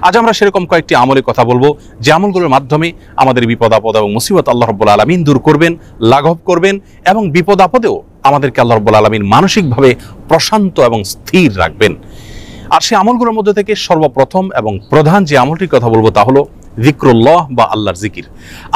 আজ আমরা সেরকম কয়েকটি আমলের কথা বলবো, যে আমলগুলোর মাধ্যমে আমাদের বিপদ আপদ এবং মুসিবত আল্লাহ রাব্বুল আলামিন দূর করবেন, লাঘব করবেন, এবং বিপদ আপদেও আমাদেরকে আল্লাহ রাব্বুল আলামিন মানসিকভাবে প্রশান্ত এবং স্থির রাখবেন। আর সেই আমলগুলোর মধ্যে থেকে সর্বপ্রথম এবং প্রধান যে আমলটির কথা বলবো তা হলো যিকরুল্লাহ বা আল্লাহর জিকির।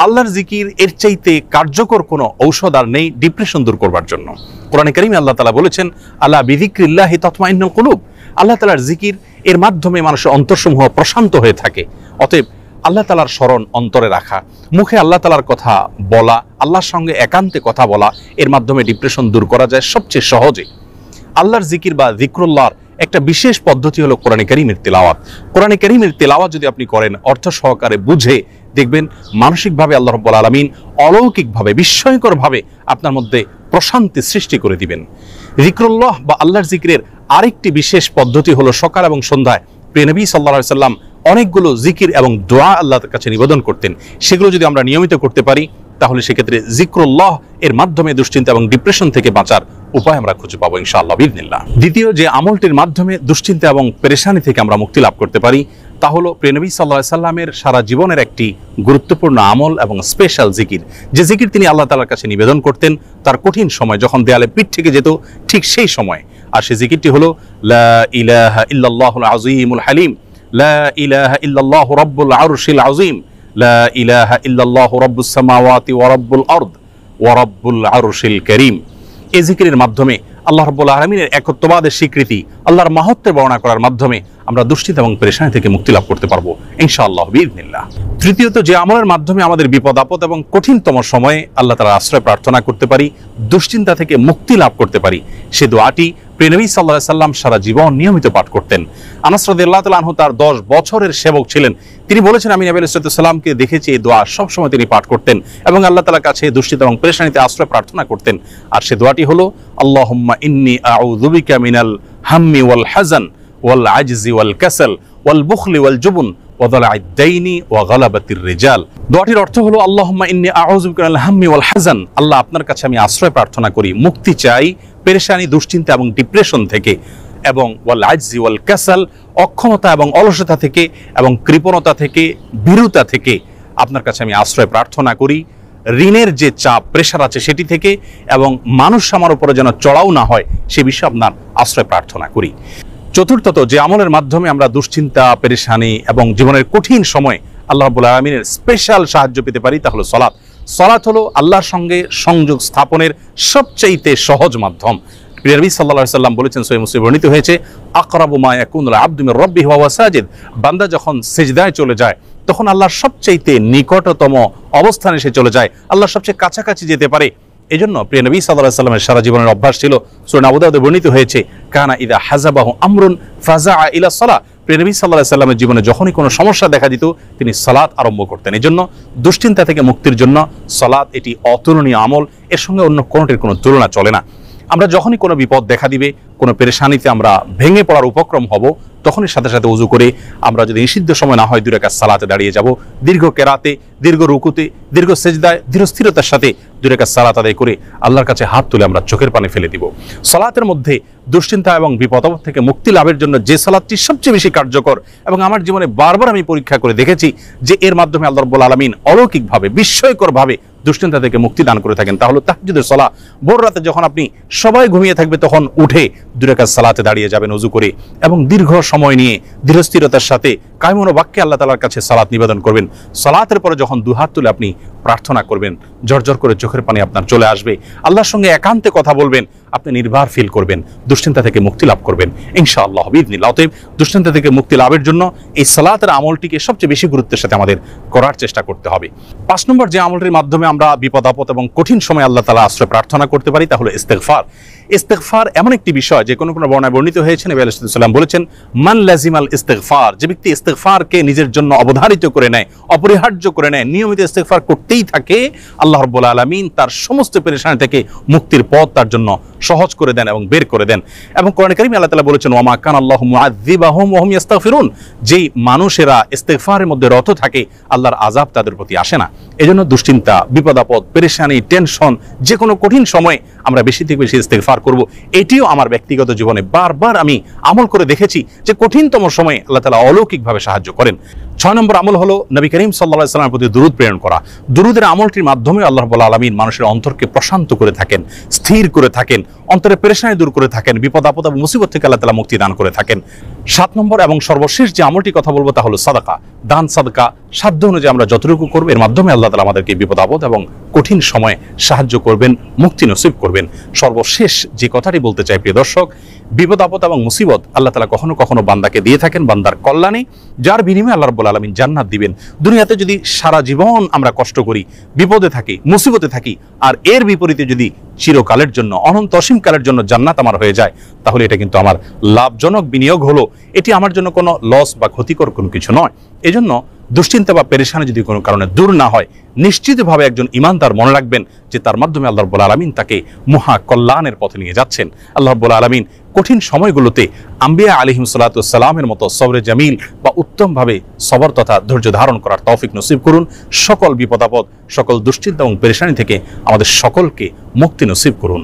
আল্লাহর জিকির এর চাইতে কার্যকর কোনো ঔষধ আর নেই ডিপ্রেশন দূর করবার জন্য। কোরআনে কারীমে আল্লাহ তাআলা বলেছেন, আলা বিযিকরিল্লাহি তাতমাইন্নুল কুলুব। আল্লাহ তাআলার জিকির এর মাধ্যমে মানুষের অন্তরসমূহ প্রশান্ত হয়ে থাকে। অতএব আল্লাহ তাআলার স্মরণ অন্তরে রাখা, মুখে আল্লাহ তাআলার কথা বলা, আল্লাহর সঙ্গে একান্তে কথা বলা, এর মাধ্যমে ডিপ্রেশন দূর করা যায় সবচেয়ে সহজে। আল্লাহর জিকির বা যিকরুল্লাহর একটা বিশেষ পদ্ধতি হলো কোরআনে কারীমের তেলাওয়াত। কোরআনে কারীমের তেলাওয়াত যদি আপনি করেন অর্থ সহকারে বুঝে, দেখবেন মানসিকভাবে আল্লাহ রাব্বুল আলামিন অলৌকিকভাবে, বিস্ময়করভাবে আপনার মধ্যে প্রশান্তি সৃষ্টি করে দিবেন। যিকরুল্লাহ বা আল্লাহর জিকিরের আরেকটি বিশেষ পদ্ধতি হলো সকাল এবং সন্ধ্যায় প্রিয় নবী সাল্লাল্লাহু আলাইহি সাল্লাম অনেকগুলো জিকির এবং দোয়া আল্লাহর কাছে নিবেদন করতেন। সেগুলো যদি আমরা নিয়মিত করতে পারি তাহলে সেক্ষেত্রে যিকরুল্লাহ এর মাধ্যমে দুশ্চিন্তা এবং ডিপ্রেশন থেকে বাঁচার উপায় আমরা খুঁজে পাবো ইনশাআল্লাহ বিইذনিল্লাহ। দ্বিতীয় যে আমলটির মাধ্যমে দুশ্চিন্তা এবং পেরেশানি থেকে আমরা মুক্তি লাভ করতে পারি তা হলো প্রিয় নবী সাল্লাল্লাহু আলাইহি সাল্লামের সারা জীবনের একটি গুরুত্বপূর্ণ আমল এবং স্পেশাল জিকির, যে জিকির তিনি আল্লাহ তাআলার কাছে নিবেদন করতেন তার কঠিন সময়, যখন দেয়ালে পিঠ থেকে যেত ঠিক সেই সময়। আর সেই জিকিরটি হলো লা ইলাহা ইল্লাল্লাহুল আযীমুল হালিম, লা ইলাহা ইল্লাল্লাহু রাব্বুল আরশিল আযীম, লা ইলাহা ইল্লাল্লাহু রাব্বুস সামাওয়াতি ওয়া রাব্বুল আরদ ওয়া রাব্বুল আরশিল কারীম। এই জিকিরের মাধ্যমে আল্লাহ রাব্বুল আলামিনের একত্ববাদের স্বীকৃতি, আল্লাহর মাহাত্ম্য বর্ণনা করার মাধ্যমে আমরা দুশ্চিন্তা এবং পেরেশানি থেকে মুক্তি লাভ করতে পারবো ইনশাআল্লাহ বিইذনিল্লাহ। তৃতীয়ত যে আমলের মাধ্যমে আমাদের বিপদ আপদ এবং কঠিনতম সময়ে আল্লাহ তাআলার আশ্রয় প্রার্থনা করতে পারি, দুশ্চিন্তা থেকে মুক্তি লাভ করতে পারি, সে দোয়াটি প্রিয় নবী সাল্লাল্লাহু আলাইহি সাল্লাম সারা জীবন নিয়মিত পাঠ করতেন। আনাস রাদিয়াল্লাহু তাআলা আনহু তার 10 বছরের সেবক ছিলেন। তিনি বলেছেন, আমি নবী আলাইহিস সালামকে দেখেছি এই দোয়া সবসময় তিনি পাঠ করতেন এবং আল্লাহ তাআলার কাছে দুশ্চিন্তা এবং পেরেশানিতে আশ্রয় প্রার্থনা করতেন। আর সে দোয়াটি হলো আল্লাহুম্মা ইন্নী আউযু বিকা মিনাল হাম্মি ওয়াল হাযান ওয়াল আজজি ওয়াল কাসাল ওয়াল বুখলি ওয়াল জুবন ওয়া যালা'আদ দাইনি ওয়া গালাবাতির রিজাল। দোয়াটির অর্থ হলো আল্লাহুম্মা ইন্নী আউযু বিকা মিনাল হাম্মি ওয়াল হাযান, আল্লাহ আপনার কাছে আমি আশ্রয় প্রার্থনা করি, মুক্তি চাই পেরেশানি, দুশ্চিন্তা এবং ডিপ্রেশন থেকে, এবং ওয়াল আজজি ওয়াল কাসাল, অক্ষমতা এবং অলসতা থেকে এবং কৃপণতা থেকে, ভীরুতা থেকে আপনার কাছে আমি আশ্রয় প্রার্থনা করি, ঋণের যে চাপ প্রেশার আছে সেটি থেকে, এবং মানুষ আমার উপরে যেন চড়াও না হয় সে বিষয়ে আপনার আশ্রয় প্রার্থনা করি। চতুর্থত যে আমলের মাধ্যমে আমরা দুশ্চিন্তা, পেরেশানি এবং জীবনের কঠিন সময় আল্লাহ রাব্বুল আলামিনের স্পেশাল সাহায্য পেতে পারি তা হলো সালাত। সালাত হলো আল্লাহর সঙ্গে সংযোগ স্থাপনের সবচাইতে সহজ মাধ্যম। প্রিয় নবী সাল্লাল্লাহু আলাইহি সাল্লাম বলেছেন, সহিহ মুসলিমে বর্ণিত হয়েছে, আকরাবু মা ইয়াকুনুল আবদু মির রাব্বিহি ওয়া হুয়া সাজিদ, বান্দা যখন সিজদায় চলে যায় তখন আল্লাহর সবচাইতে নিকটতম অবস্থানে সে চলে যায়, আল্লাহর সবচেয়ে কাছাকাছি যেতে পারে। এজন্য প্রিয় নবী সাল্লাল্লাহু আলাইহি সাল্লামের সারা জীবনের অভ্যাস ছিল, সূরা আবু দাউদে বর্ণিত হয়েছে, কানা ইযা হাযাবাহু আমরুন ফাযাআ ইলা সালাহ, প্রিয় নবী সাল্লাল্লাহু আলাইহি সাল্লামের জীবনে যখনই কোনো সমস্যা দেখা দিত তিনি সালাত আরম্ভ করতেন। এজন্য দুশ্চিন্তা থেকে মুক্তির জন্য সালাত এটি অতুলনীয় আমল, এর সঙ্গে অন্য কোনোটির কোনো তুলনা চলে না। আমরা যখনই কোনো বিপদ দেখা দিবে, কোনো পেরেশানিতে আমরা ভেঙে পড়ার উপক্রম হব, তখনই সাথে সাথে ওযু করে আমরা যদি নিষিদ্ধ সময় না হয় 2 রাকাত সালাতে দাঁড়িয়ে যাব, দীর্ঘ কেরাতে, দীর্ঘ রুকুতে, দীর্ঘ সেজদায় ধীর স্থিরতার সাথে 2 রাকাত সালাত আদায় করে আল্লাহর কাছে হাত তুলে আমরা চোখের পানি ফেলে দিব। সালাতের মধ্যে দুশ্চিন্তা এবং বিপদ থেকে মুক্তি লাভের জন্য যে সালাতটি সবচেয়ে বেশি কার্যকর, এবং আমার জীবনে বারবার আমি পরীক্ষা করে দেখেছি যে এর মাধ্যমে আল্লাহ রাব্বুল আলামিন অলৌকিকভাবে, বিস্ময়করভাবে দুশ্চিন্তা থেকে মুক্তি দান করে থাকেন, তা হলো তাহাজ্জুদের সালাত। ভোর রাতে যখন আপনি সবাই ঘুমিয়ে থাকবে তখন উঠে 2 রাকাত সালাতে দাঁড়িয়ে যাবেন ওযু করে, এবং দীর্ঘ সময় নিয়ে ধীরস্থিরতার সাথে কায়মন বাক্যে আল্লাহ তাআলার কাছে সালাত নিবেদন করবেন। সালাতের পরে যখন 2 হাত তুলে আপনি প্রার্থনা করবেন, ঝরঝর করে চোখের পানি আপনার চলে আসবে, আল্লাহর সঙ্গে একান্তে কথা বলবেন, আপনি নির্ভর ফিল করবেন, দুশ্চিন্তা থেকে মুক্তি লাভ করবেন ইনশাআল্লাহ বিইذনিল্লাহ। অতএব দুশ্চিন্তা থেকে মুক্তি লাভের জন্য এই সালাতের আমলটিকে সবচেয়ে বেশি গুরুত্বের সাথে আমাদের করার চেষ্টা করতে হবে। 5 নম্বর যে আমলটির মাধ্যমে আমরা বিপদ আপদ এবং কঠিন সময় আল্লাহ তাআলা আশ্রয় প্রার্থনা করতে পারি তা হলো ইস্তেগফার। ইস্তেগফার এমন একটি বিষয় যে কোনো বর্ণনায় বর্ণিত হয়েছে, নবী আলাইহিস সালাম বলেছেন, মান লাজিমাল ইস্তেগফার, যে ব্যক্তি ইস্তেগফারকে নিজের জন্য অবধারিত করে নেয়, অপরিহার্য করে নেয়, নিয়মিত ইস্তেগফার করতেই থাকে, আল্লাহ রাব্বুল আলামিন তার সমস্ত পেরেশানি থেকে মুক্তির পথ তার জন্য সহজ করে দেন এবং বের করে দেন। এবং কোরআনে কারীমে আল্লাহ তাআলা বলেছেন, ওয়া মা কানা আল্লাহু মুআযযিবাহুম ওয়া হুম ইস্তাগফিরুন, যেই মানুষেরা ইস্তেগফারের মধ্যে রত থাকে আল্লাহর আযাব তাদের প্রতি আসে না। এজন্য দুশ্চিন্তা, বিপদ আপদ, পেরেশানি, টেনশন, যে কোনো কঠিন সময় আমরা বেশি থেকে বেশি ইস্তেগফার পার করব, এটিও আমার ব্যক্তিগত জীবনে বারবার আমি আমল করে দেখেছি যে কঠিনতম সময়ে আল্লাহ তাআলা অলৌকিকভাবে সাহায্য করেন। 6 নম্বর আমল হলো নবী করিম সাল্লাল্লাহু আলাইহি ওয়াসাল্লামের প্রতি দুরূদ প্রেরণ করা। দুরূদের আমলটির মাধ্যমে আল্লাহ রাব্বুল আলামিন মানুষের অন্তরকে প্রশান্ত করে থাকেন, স্থির করে থাকেন, অন্তরে পেরেশানি দূর করে থাকেন, বিপদ আপদ এবং মুসিবত থেকে আল্লাহ তাআলা মুক্তি দান করে থাকেন। 7 নম্বর এবং সর্বশেষ যে আমলটি কথা বলবো তা হলো সাদাকা, দান সাদকা। সাধ্য অনুযায়ী আমরা যতটুকু করব এর মাধ্যমে আল্লাহ তাআলা আমাদেরকে বিপদ আপদ এবং কঠিন সময়ে সাহায্য করবেন, মুক্তি নসিব করবেন। সর্বশেষ যে কথাটি বলতে চাই প্রিয় দর্শক, বিপদ আপদ এবং মুসিবত আল্লাহ তাআলা কখনো কখনো বান্দাকে দিয়ে থাকেন বান্দার কল্যাণে, যার বিনিময়ে আল্লাহ রাব্বুল আলামিন জান্নাত দিবেন। দুনিয়াতে যদি সারা জীবন আমরা কষ্ট করি, বিপদে থাকি, মুসিবতে থাকি, আর এর বিপরীতে যদি চিরকালের জন্য, অনন্ত অসীমকালের জন্য জান্নাত আমার হয়ে যায়, তাহলে এটা কিন্তু আমার লাভজনক বিনিয়োগ হলো। এটি আমার জন্য কোনো লস বা ক্ষতিকর কোনো কিছু নয়। এজন্য দুশ্চিন্তা বা পেরেশানি যদি কোনো কারণে দূর না হয়, নিশ্চিতভাবে একজন ঈমানদার মনে রাখবেন যে তার মাধ্যমে আল্লাহ রাব্বুল আলামিন তাকে মহা কল্যাণের পথে নিয়ে যাচ্ছেন। আল্লাহ রাব্বুল আলামিন কঠিন সময়গুলোতে আম্বিয়া আলাইহিস সালাতু ওয়াস সালামের মতো সবরে জামিল বা উত্তমভাবে সবর তথা ধৈর্য ধারণ করার তৌফিক নসিব করুন। সকল বিপদ আপদ, সকল দুশ্চিন্তা এবং পেরেশানি থেকে আমাদের সকলকে মুক্তি নসিব করুন।